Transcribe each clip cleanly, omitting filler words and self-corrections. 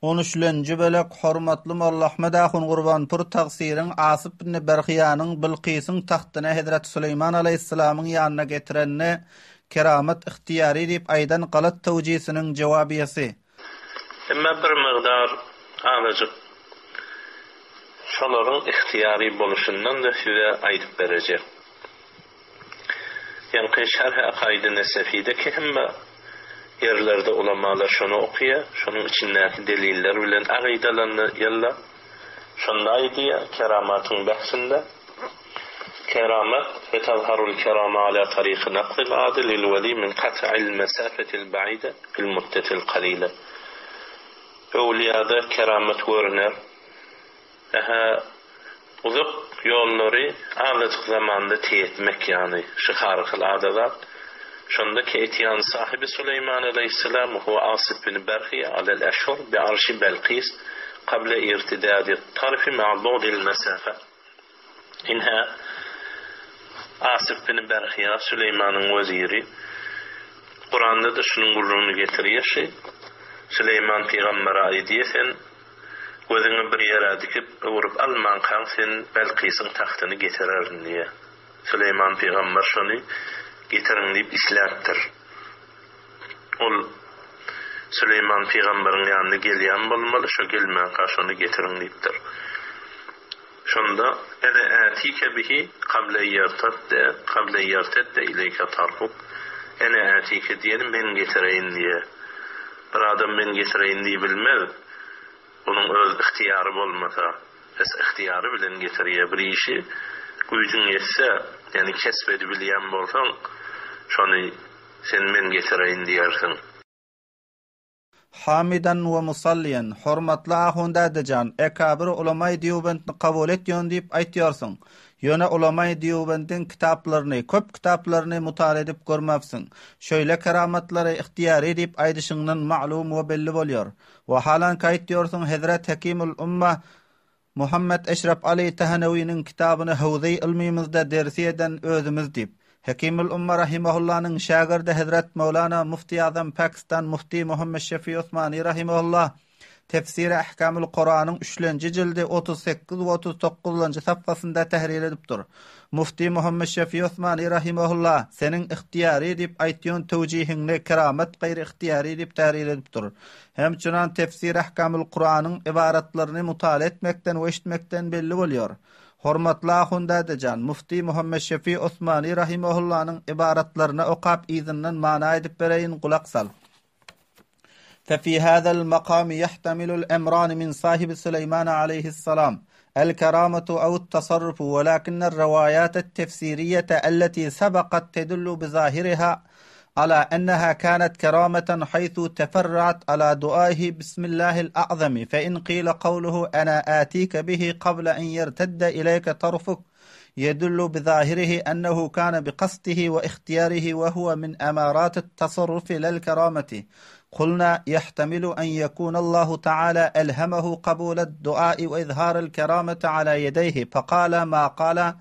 13-nji bölek hormatly Molla Ahmed Ahun Gurbanpur tagsirin Asyp ibn Berhiyanyň Bilqysyň taxtyna Hazrat Süleyman aleyhissalamyň ýanyna getirenine keramet ihtiýary diýip aýdan galat tawjisiniň jowabyasy. Emma bir migdar aladyk şolaryň ihtiýary boluşundan da size aýdyp berejek. Yani şerh akaidine sefideki hemme yerlerde ulamalar şunu okuya, şunun içindeki deliller bilen akidalarını yalla şundaydı ya keramatın bahsinde keramat ve tazharul kerama ala tariqi naqlil adil lil veli min qat'il mesafetil ba'ide fil muddetil qalile. Evliyada keramet görünür. Uzak yolları ağlıcık zamanda teyitmek yani şıkarıkıl adalar. Şundaki etiyan sahibi Süleyman aleyhisselam huwa Asif bin Berhiye alel eşhur bi arşi Belqis qabla irtidadi tarfi ma'budil mesafe. İnha Asif bin Berhiye Süleyman'ın veziri Kur'an'da da şunun gurrunu getiriyor şey Süleyman Peygamber'e aydiyefen gözüňi bir ýere dikip urup alman kan sen Belqisyň taxtyny getirerdin diye. Süleyman Peygamber şonu getirin diýip isläpdir. Ol Süleyman Peygamberiň ýanyna gelýän bolmaly, şo gelmän şonu getirin diýipdir. Şonda ene atike bihi qabla yartad ileyka tarfuk. Ene atike diýenim men getireýin diye. Bir adam men getireýin diýip bilmez. Onun öz ihtiyarı bolmasa, es ihtiyarı bilen getiriyor bir işi, gücün yetse, yani kesbedi bilyen bolsan, şonu sen men getireyin diyersin. Hamidan ve musalliyen, hormatly ahunda edejan, ekabir ulamay Diyobendni kabul etýän diýip aýtýarsyň. Ýöne ulamay Diyobendin kitaplaryny, köp kitaplaryny mutala edip görmäpsiň. Şöyle keramatlary ihtiýary diýip aýdyşyňdan ma'lum we belli bolýar. Ve halan kaýtýarsyň Hazrat Hakimul Umma Muhammed Eşref Ali Tahanawiyniň kitabyny Hawzi ilmimizde dersi eden özümiz diýip. Hakimul Umma rahimahullah'nın şagirdi Hazrat Mevlana Mufti Azam Pakistan Mufti Muhammed Şefi Osmani rahimahullah Tefsiri Ahkamul Kur'an'ın 3-nji jildi 38 we 39-njy saffasynda tahrir edipdir. Mufti Muhammed Şefi Osmani rahimahullah senin ihtiýary diýip aýtýan tawjihiňni keramet gaýry ihtiýary diýip tahrir edipdir. Hem çunan Tefsiri Ahkamul Kur'an'ın ibaratlaryny mutala etmekden we eşitmekden belli bolýar. Hormatly ahunda edejan Mufti Muhammed Şefi Osmani rahimahullah'nın ibaratlaryny okap izinden mana edip bereyin kulak sal. ففي هذا المقام يحتمل الأمران من صاحب سليمان عليه السلام الكرامة أو التصرف ولكن الروايات التفسيرية التي سبقت تدل بظاهرها على أنها كانت كرامة حيث تفرعت على دعائه بسم الله الأعظم فإن قيل قوله أنا آتيك به قبل أن يرتد إليك طرفك يدل بظاهره أنه كان بقصده واختياره وهو من أمارات التصرف للكرامة. قلنا يحتمل أن يكون الله تعالى ألهمه قبول الدعاء وإظهار الكرامة على يديه فقال ما قال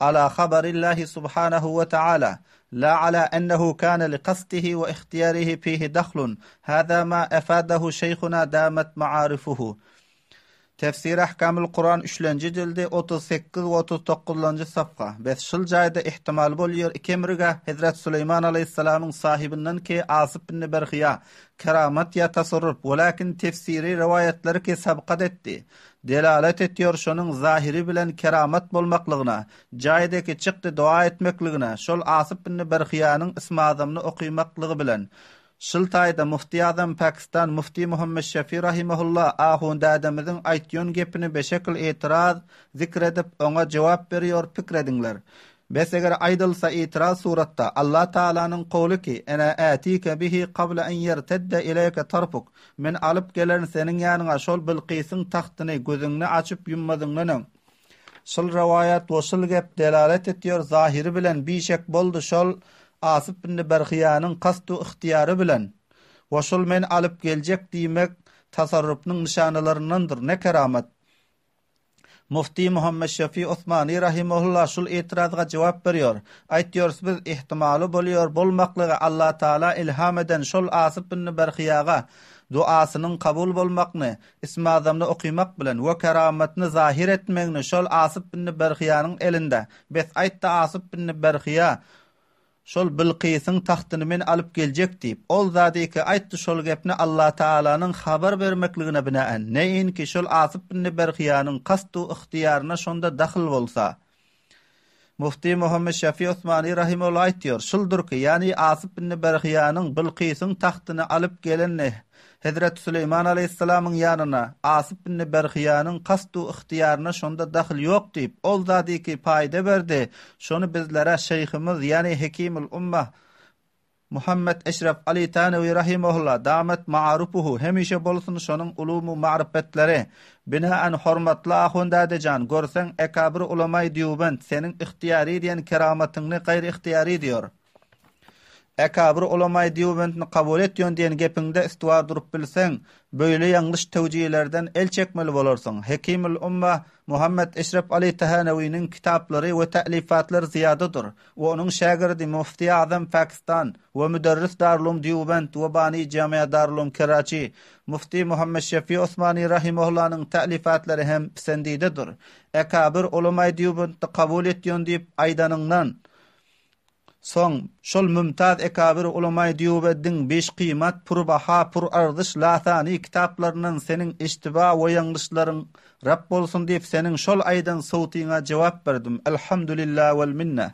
على خبر الله سبحانه وتعالى لا على أنه كان لقصده واختياره فيه دخل. هذا ما أفاده شيخنا دامت معارفه. Tefsir Ahkamul Kur'an 3-nji jildi 38 we 39-njy safha. Bes şol jaýda ihtimal bolýar ikemriga Hazrat Süleyman aleyhissalamyň sahibinden ki Asif bin Berhiya keramat ya tasarruf walakin tefsiri riwayatlar ki sabqat etdi. Delalet etýär şonuň zahiri bilen keramat bolmaklygyna, jaýdaki çykdy dua etmekligine, şol Asif bin Berhiyanyň ismi-azamny okuymaklygy bilen. Şıltayda Mufti Azam Pakistan Mufti Muhammed Şefi rahimahullah ahunda adamyzyň aýtýan gepini beşekil etiraz zikredip ona jogap berýär pikredinler. Bes eger aýdylsa etiraz suratda Allah Taalanyň gowly ki ana atika bihi qabla an yartadda ilayka tarfuk men alyp gelen seniň ýanyňa şol Bilqisyň taxtyny gözüňni açyp yummadyňdan şol riwayat we şol gep delalet etýär zahiri bilen bişek boldy şol Asif bin Berhiyanyň qasdy ihtiýary bilen we şol men alyp geljek diýmek tasarrufnyň nişanlaryndandyr ne keramat. Mufti Muhammed Şefi Osmani rahimahullah şol etirazga jogap berýär. Aýtýar biz ihtimali bolýar bolmaklygy Allah Taala ilham eden şol Asif bin Berhiyaga duasynyň kabul bolmagyny, ismi azamny okumak bilen we keramatny zahir etmegini şol Asip bin Berhiyanyň elinde. Bes aýtdy Asip bin Berhiya şol Bilqisyň taxtyny men alyp geljek diýip, ol zadyky aýtdy şol gepni Allah Taalanyň habar bermekligine binaen. Neyin ki şol Asip bin Berhiyanyň qasdu ihtiýaryna şonda daxil bolsa. Mufti Muhammed Şafii Osmani rahimehullah aýtýar, şuldur ki, ýani Asip bin Berhiyanyň Bilqisyň taxtyny alyp gelenni Hazrat Süleyman aleyhissalamyň ýanyna Asip bin Berhiyanyň qasdu ihtiýaryna şonda daxil ýok diýip, ol zadyky paýda berdi. Şonu bizlere şeýhimiz ýani Hekimul Ummah Muhammed Eşref Ali Tanawi rahimehullah damat ma'rufuhu hemişe bolsun şonuň ulumy ma'rifatleri binaen hormatly ahundadejan görseň ekabir ulamay diýubent seniň ihtiýary diýen keramatyňy gaýry ihtiýary diýor. Ekabir ulamay diýubentni kabul etýän diýen gepinde istiwar durup bilseň, böyle ýangyş tewjilerden el çekmeli bolarsyň. Hekimul Ummah Muhammed Eşref Ali Tahanawi'nin kitaplary we ta'lifatlar ziýadadyr. We onuň şagirdi Mufti Azam Pakistan we müderris Darulum Diýubent we Bani Jamia Darulum Karachi Mufti Muhammed Şafii Osmani rahimehullah'nyň ta'lifatlary hem pisendidedir. Ekabir ulamay diýubentni kabul etýän diýip aýdanyňdan soň şol mümtaz ekabir ulamay diýubetdiň 5 kıymat purbaha pur ardyş lasany kitaplarynyň seniň iştiba we ýangyşlaryň rap bolsun diýip seniň şol aýdan sowtyňa jogap berdim. Elhamdülillah vel minna.